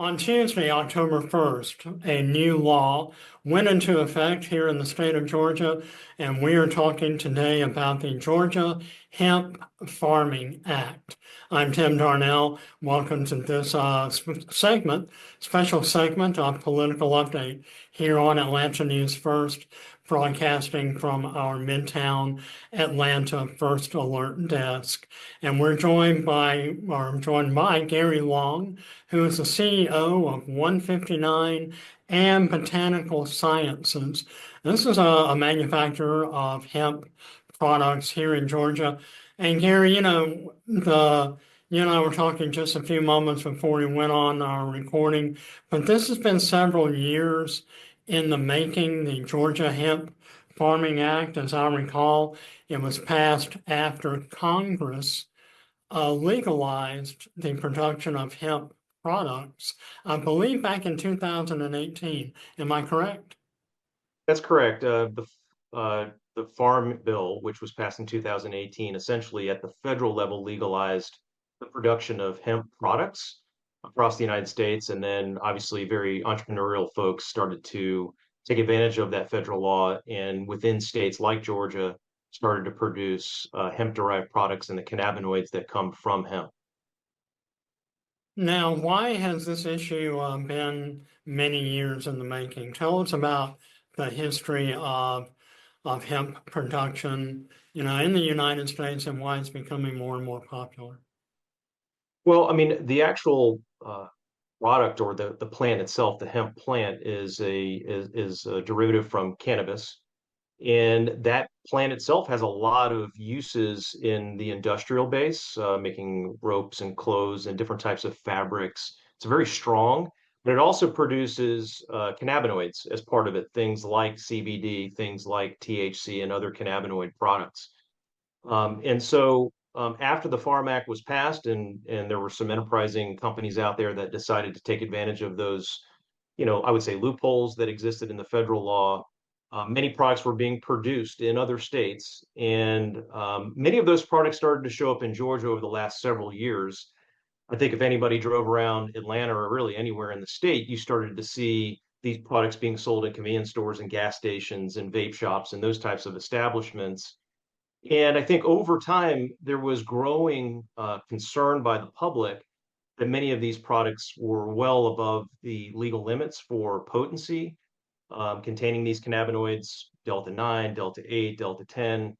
On Tuesday, October 1st, a new law went into effect here in the state of Georgia, and we are talking today about the Georgia Hemp Farming Act. I'm Tim Darnell. Welcome to this special segment of Political Update here on Atlanta News First, broadcasting from our Midtown Atlanta First Alert desk. And we're joined by Gary Long, who is the CEO of 159 and Botanical Sciences. This is a manufacturer of hemp products here in Georgia. And Gary, you and I were talking just a few moments before we went on our recording, but this has been several years in the making. The Georgia Hemp Farming Act, as I recall, it was passed after Congress legalized the production of hemp products, I believe back in 2018. Am I correct? That's correct. The Farm Bill, which was passed in 2018, essentially at the federal level legalized the production of hemp products across the United States. And then obviously very entrepreneurial folks started to take advantage of that federal law and within states like Georgia started to produce hemp-derived products and the cannabinoids that come from hemp. Now, why has this issue been many years in the making? Tell us about the history of hemp production, in the United States and why it's becoming more and more popular. Well, I mean, the actual product or the plant itself, the hemp plant, is a derivative from cannabis. And that plant itself has a lot of uses in the industrial base, making ropes and clothes and different types of fabrics. It's very strong, but it also produces cannabinoids as part of it, things like CBD, things like THC, and other cannabinoid products. After the Farm Act was passed, and there were some enterprising companies out there that decided to take advantage of those, I would say loopholes that existed in the federal law. Many products were being produced in other states, and many of those products started to show up in Georgia over the last several years. I think if anybody drove around Atlanta or really anywhere in the state, you started to see these products being sold in convenience stores and gas stations and vape shops and those types of establishments. And I think over time, there was growing concern by the public that many of these products were well above the legal limits for potency, containing these cannabinoids, Delta 9, Delta 8, Delta 10,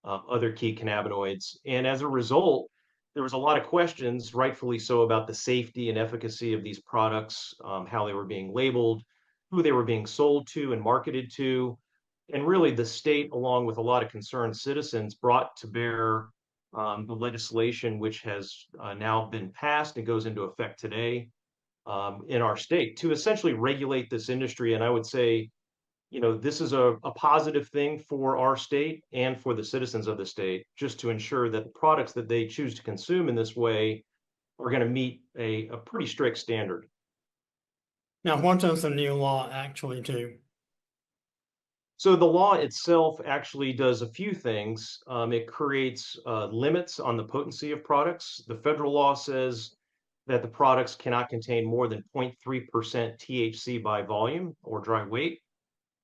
other key cannabinoids. And as a result, there was a lot of questions, rightfully so, about the safety and efficacy of these products, how they were being labeled, who they were being sold to and marketed to. And really, the state, along with a lot of concerned citizens, brought to bear the legislation which has now been passed and goes into effect today in our state to essentially regulate this industry. And I would say, this is a positive thing for our state and for the citizens of the state, just to ensure that the products that they choose to consume in this way are going to meet a pretty strict standard. Now, what does the new law actually do? So the law itself actually does a few things. It creates limits on the potency of products. The federal law says that the products cannot contain more than 0.3% THC by volume or dry weight.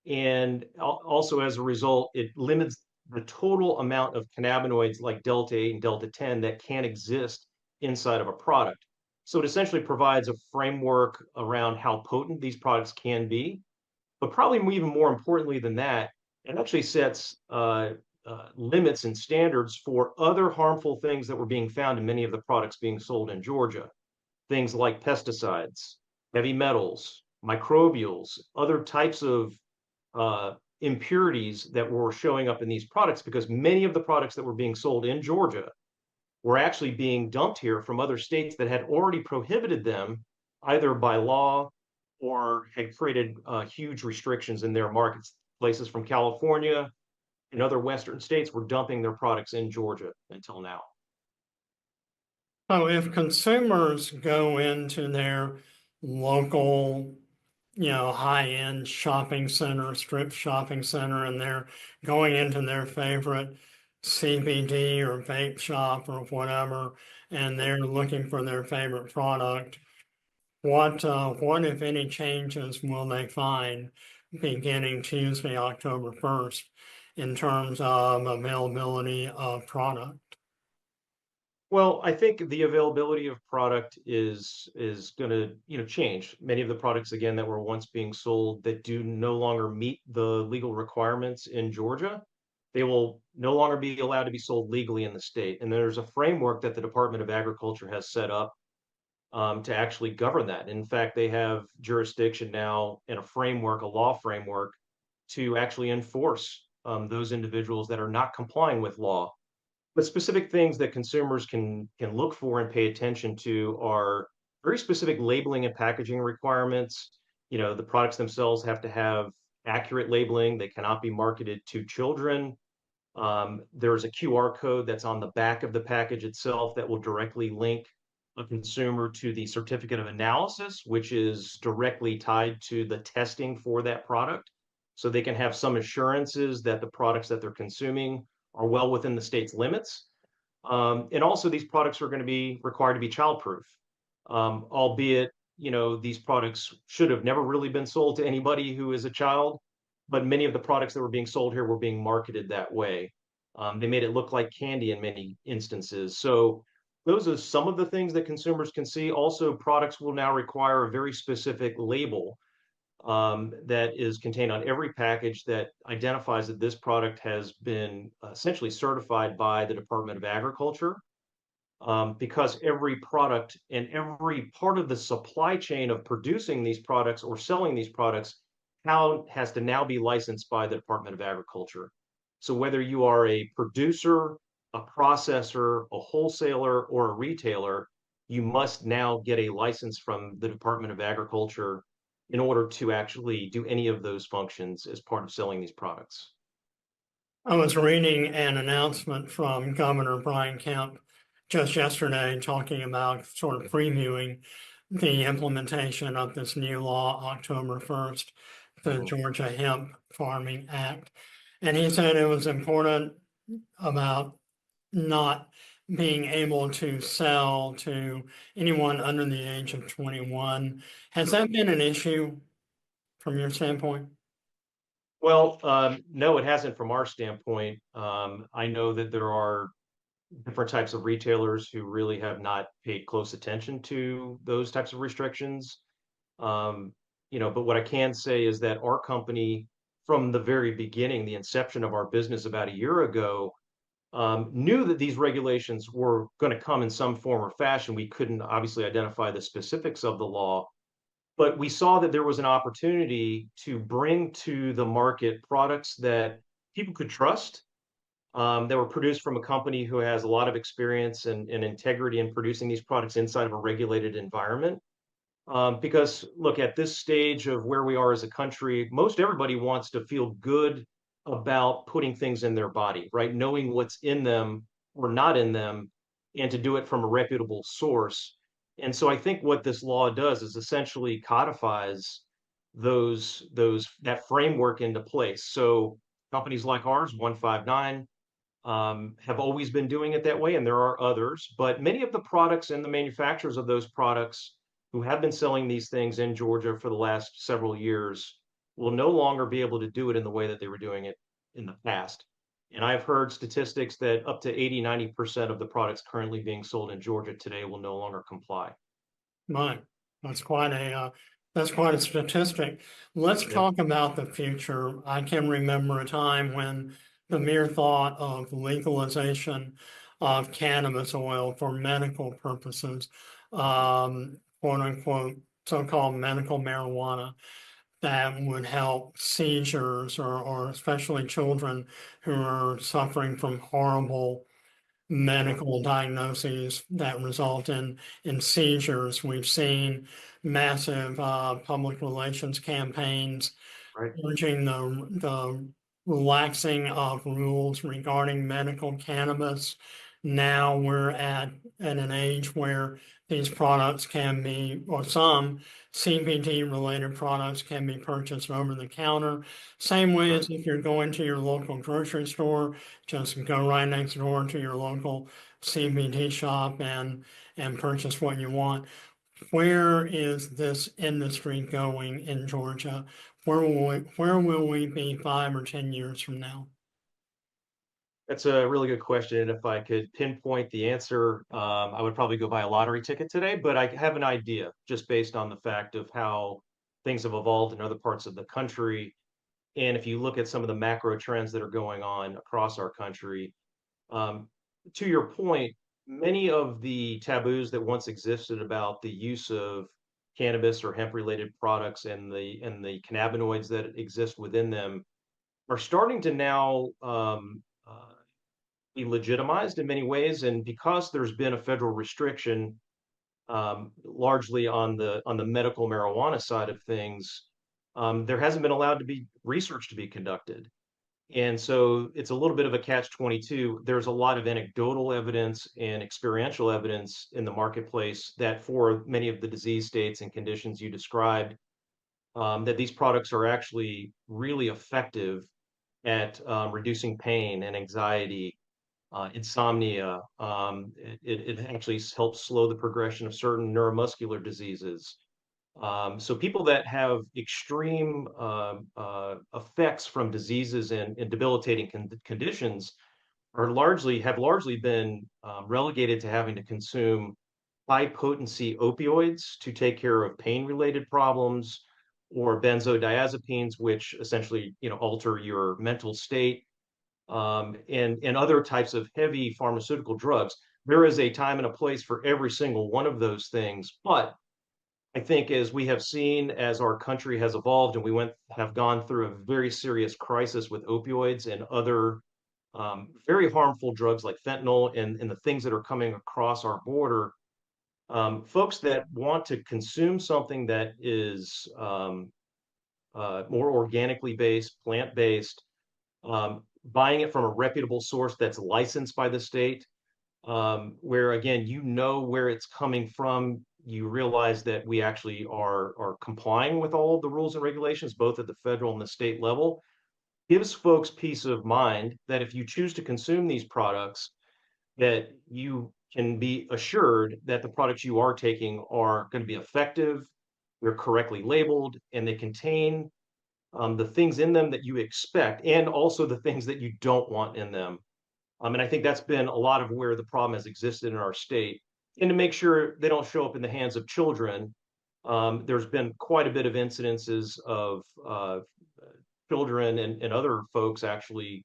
And also as a result, it limits the total amount of cannabinoids like Delta 8 and Delta 10 that can exist inside of a product. So it essentially provides a framework around how potent these products can be. But probably even more importantly than that, it actually sets limits and standards for other harmful things that were being found in many of the products being sold in Georgia. Things like pesticides, heavy metals, microbials, other types of impurities that were showing up in these products, because many of the products that were being sold in Georgia were actually being dumped here from other states that had already prohibited them either by law or had created huge restrictions in their markets. Places from California and other Western states were dumping their products in Georgia until now. So if consumers go into their local, high-end shopping center, strip shopping center, and they're going into their favorite CBD or vape shop or whatever, and they're looking for their favorite product, what if any changes will they find beginning Tuesday, October 1st, in terms of availability of product? Well, I think the availability of product is going to, change. Many of the products again that were once being sold that do no longer meet the legal requirements in Georgia, they will no longer be allowed to be sold legally in the state. And there's a framework that the Department of Agriculture has set up to actually govern that. In fact, they have jurisdiction now and a framework, a law framework, to actually enforce those individuals that are not complying with law. But specific things that consumers can look for and pay attention to are very specific labeling and packaging requirements. The products themselves have to have accurate labeling. They cannot be marketed to children. There's a QR code that's on the back of the package itself that will directly link a consumer to the certificate of analysis, which is directly tied to the testing for that product. So they can have some assurances that the products that they're consuming are well within the state's limits. And also, these products are going to be required to be childproof, albeit, these products should have never really been sold to anybody who is a child, but many of the products that were being sold here were being marketed that way. They made it look like candy in many instances. So those are some of the things that consumers can see. Also, products will now require a very specific label that is contained on every package that identifies that this product has been essentially certified by the Department of Agriculture. Because every product and every part of the supply chain of producing these products or selling these products now has to now be licensed by the Department of Agriculture. So whether you are a producer, a processor, a wholesaler, or a retailer, you must now get a license from the Department of Agriculture in order to actually do any of those functions as part of selling these products. I was reading an announcement from Governor Brian Kemp just yesterday talking about sort of previewing the implementation of this new law October 1st, the Georgia Hemp Farming Act. And he said it was important about not being able to sell to anyone under the age of 21. Has that been an issue from your standpoint? Well, no, it hasn't from our standpoint. I know that there are different types of retailers who really have not paid close attention to those types of restrictions. But what I can say is that our company, from the very beginning, the inception of our business about a year ago, knew that these regulations were going to come in some form or fashion. We couldn't obviously identify the specifics of the law, but we saw that there was an opportunity to bring to the market products that people could trust, that were produced from a company who has a lot of experience and integrity in producing these products inside of a regulated environment. Because look, at this stage of where we are as a country, most everybody wants to feel good about putting things in their body, right? Knowing what's in them or not in them, and to do it from a reputable source. And so I think what this law does is essentially codifies that framework into place. So companies like ours, 159, have always been doing it that way, and there are others. But many of the products and the manufacturers of those products who have been selling these things in Georgia for the last several years will no longer be able to do it in the way that they were doing it in the past. And I've heard statistics that up to 80-90% of the products currently being sold in Georgia today will no longer comply. Right. That's quite a statistic. Let's Yeah, talk about the future. I can remember a time when the mere thought of legalization of cannabis oil for medical purposes, quote unquote, so-called medical marijuana, that would help seizures or especially children who are suffering from horrible right, medical diagnoses that result in seizures. We've seen massive public relations campaigns right, urging the relaxing of rules regarding medical cannabis. Now we're at an age where these products can be, or some CBD related products can be purchased over the counter. Same way right. as if you're going to your local grocery store, just go right next door to your local CBD shop and purchase what you want. where is this industry going in Georgia? Where will we be 5 or 10 years from now? That's a really good question. And if I could pinpoint the answer, I would probably go buy a lottery ticket today, but I have an idea just based on the fact of how things have evolved in other parts of the country. And if you look at some of the macro trends that are going on across our country, um, to your point, many of the taboos that once existed about the use of cannabis or hemp-related products and the cannabinoids that exist within them are starting to now be legitimized in many ways. And because there's been a federal restriction, largely on the medical marijuana side of things, there hasn't been allowed to be research to be conducted. And so it's a little bit of a catch-22. There's a lot of anecdotal evidence and experiential evidence in the marketplace that for many of the disease states and conditions you described, that these products are actually really effective at reducing pain and anxiety, insomnia. It actually helps slow the progression of certain neuromuscular diseases. So people that have extreme effects from diseases and debilitating conditions have largely been relegated to having to consume high potency opioids to take care of pain related problems, or benzodiazepines, which essentially alter your mental state, and other types of heavy pharmaceutical drugs. There is a time and a place for every single one of those things, but I think as we have seen, as our country has evolved and have gone through a very serious crisis with opioids and other very harmful drugs like fentanyl and the things that are coming across our border, folks that want to consume something that is more organically based, plant-based, buying it from a reputable source that's licensed by the state, where again, where it's coming from. You realize that we actually are complying with all of the rules and regulations, both at the federal and the state level, gives folks peace of mind that if you choose to consume these products, that you can be assured that the products you are taking are going to be effective, they're correctly labeled, and they contain the things in them that you expect, and also the things that you don't want in them. And I think that's been a lot of where the problem has existed in our state. And to make sure they don't show up in the hands of children, there's been quite a bit of incidences of children and other folks actually,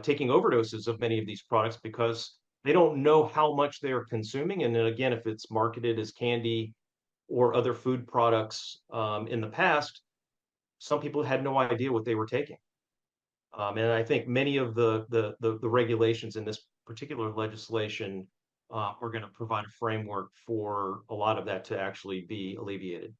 taking overdoses of many of these products because they don't know how much they are consuming. And then again, if it's marketed as candy or other food products in the past, some people had no idea what they were taking. And I think many of the regulations in this particular legislation are going to provide a framework for a lot of that to actually be alleviated.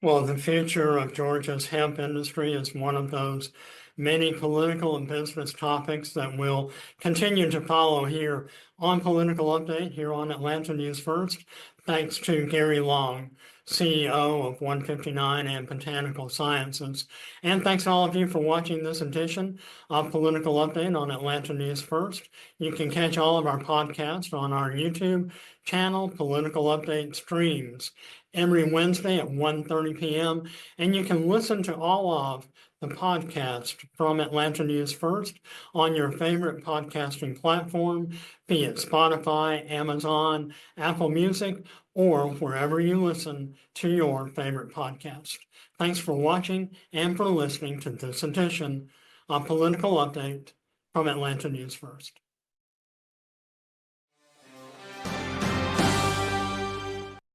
Well, the future of Georgia's hemp industry is one of those many political and business topics that will continue to follow here on Political Update here on Atlanta News First. Thanks to Gary Long, CEO of 159 and Botanical Sciences. And thanks to all of you for watching this edition of Political Update on Atlanta News First. You can catch all of our podcasts on our YouTube channel, Political Update Streams, every Wednesday at 1:30 p.m. And you can listen to all of the podcast from Atlanta News First on your favorite podcasting platform, be it Spotify, Amazon, Apple Music, or wherever you listen to your favorite podcast. Thanks for watching and for listening to this edition of Political Update from Atlanta News First.